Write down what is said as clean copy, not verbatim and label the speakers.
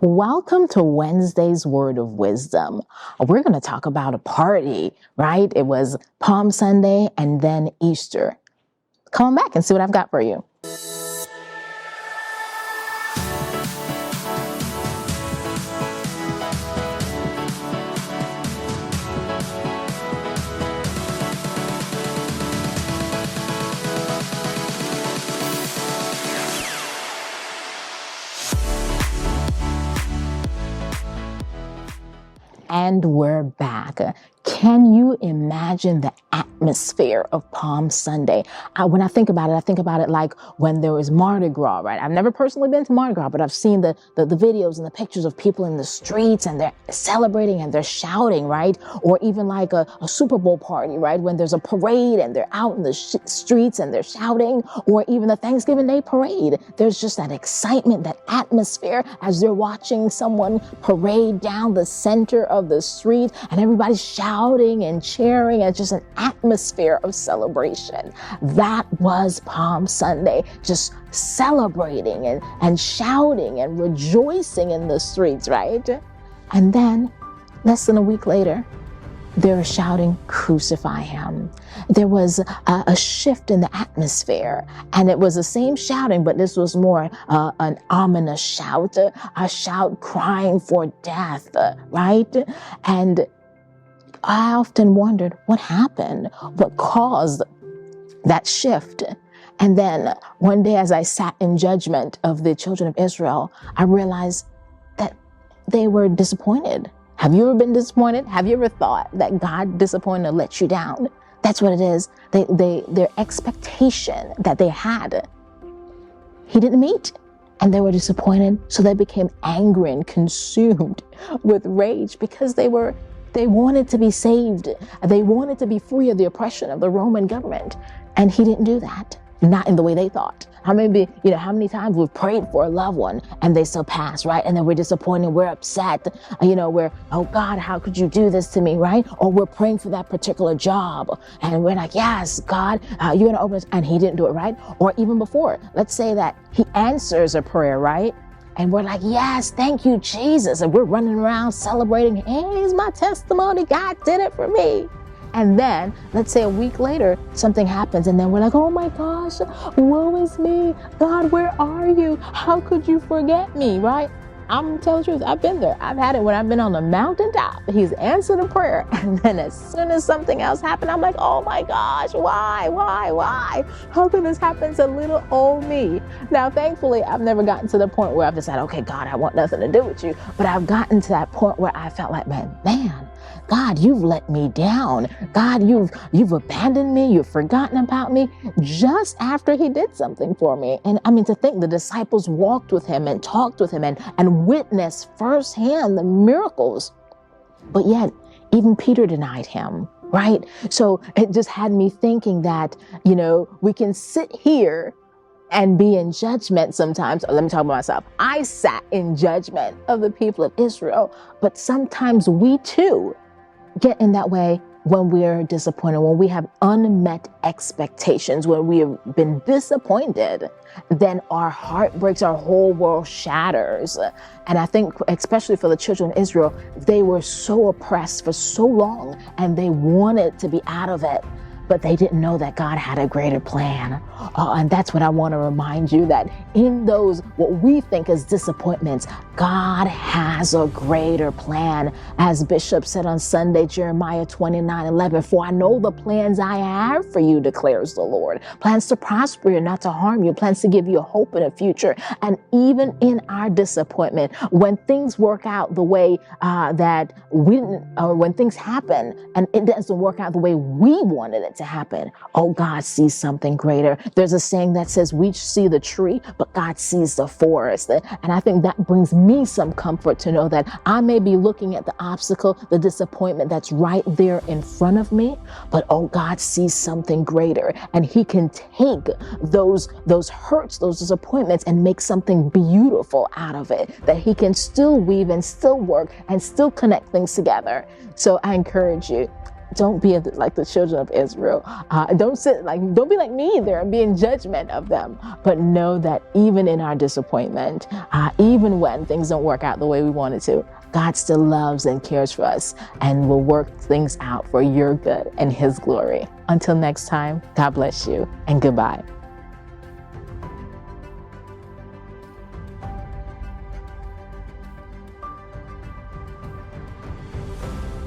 Speaker 1: Welcome to Wednesday's Word of Wisdom. We're going to talk about a party, right? It was Palm Sunday and then Easter. Come on back and see what I've got for you. And we're back. Can you imagine the atmosphere of Palm Sunday? When I think about it like when there was Mardi Gras, right? I've never personally been to Mardi Gras, but I've seen the videos and the pictures of people in the streets and they're celebrating and they're shouting, right? Or even like a Super Bowl party, right? When there's a parade and they're out in the streets and they're shouting, or even the Thanksgiving Day parade. There's just that excitement, that atmosphere as they're watching someone parade down the center of the street and everybody's shouting and cheering, and just an atmosphere of celebration. That was Palm Sunday, just celebrating and shouting and rejoicing in the streets, right? And then less than a week later, they were shouting, "Crucify him." There was a shift in the atmosphere, and it was the same shouting, but this was more an ominous shout, a shout crying for death, right? And I often wondered what happened, what caused that shift. And then one day as I sat in judgment of the children of Israel, I realized that they were disappointed. Have you ever been disappointed? Have you ever thought that God disappointed or let you down? That's what it is. Their expectation that they had, He didn't meet. And they were disappointed. So they became angry and consumed with rage because they wanted to be saved. They wanted to be free of the oppression of the Roman government. And He didn't do that. Not in the way they thought. How many times we've prayed for a loved one and they still pass, right? And then we're disappointed, we're upset, we're, oh God, how could you do this to me, right? Or we're praying for that particular job and we're like, yes, God, you're gonna open it, and He didn't do it, right? Or even before, let's say that He answers a prayer, right? And we're like, yes, thank you, Jesus. And we're running around celebrating, hey, here's my testimony, God did it for me. And then, let's say a week later, something happens, and then we're like, oh my gosh, woe is me. God, where are you? How could you forget me, right? I'm gonna tell the truth, I've been there. I've had it when I've been on the mountaintop. He's answered a prayer, and then as soon as something else happened, I'm like, oh my gosh, why? How can this happen to little old me? Now, thankfully, I've never gotten to the point where I've decided, okay, God, I want nothing to do with you. But I've gotten to that point where I felt like, man, God, you've let me down. God, you've abandoned me. You've forgotten about me just after He did something for me. And I mean, to think the disciples walked with Him and talked with Him and witnessed firsthand the miracles. But yet, even Peter denied Him, right? So it just had me thinking that, we can sit here and be in judgment sometimes. Let me talk about myself. I sat in judgment of the people of Israel, but sometimes we too get in that way when we're disappointed, when we have unmet expectations, when we have been disappointed, then our heart breaks, our whole world shatters. And I think especially for the children of Israel, they were so oppressed for so long and they wanted to be out of it. But they didn't know that God had a greater plan. And that's what I want to remind you, that in those, what we think is disappointments, God has a greater plan. As Bishop said on Sunday, Jeremiah 29:11, for I know the plans I have for you, declares the Lord. Plans to prosper you, not to harm you. Plans to give you a hope and a future. And even in our disappointment, when things work out the way that we didn't, or when things happen and it doesn't work out the way we wanted it to happen, oh, God sees something greater. There's a saying that says we see the tree, but God sees the forest. And I think that brings me some comfort to know that I may be looking at the obstacle, the disappointment that's right there in front of me, but oh, God sees something greater, and He can take those hurts, those disappointments, and make something beautiful out of it, that He can still weave and still work and still connect things together. So I encourage you, don't be like the children of Israel. Don't be like me either and be in judgment of them. But know that even in our disappointment, even when things don't work out the way we wanted to, God still loves and cares for us and will work things out for your good and His glory. Until next time, God bless you and goodbye.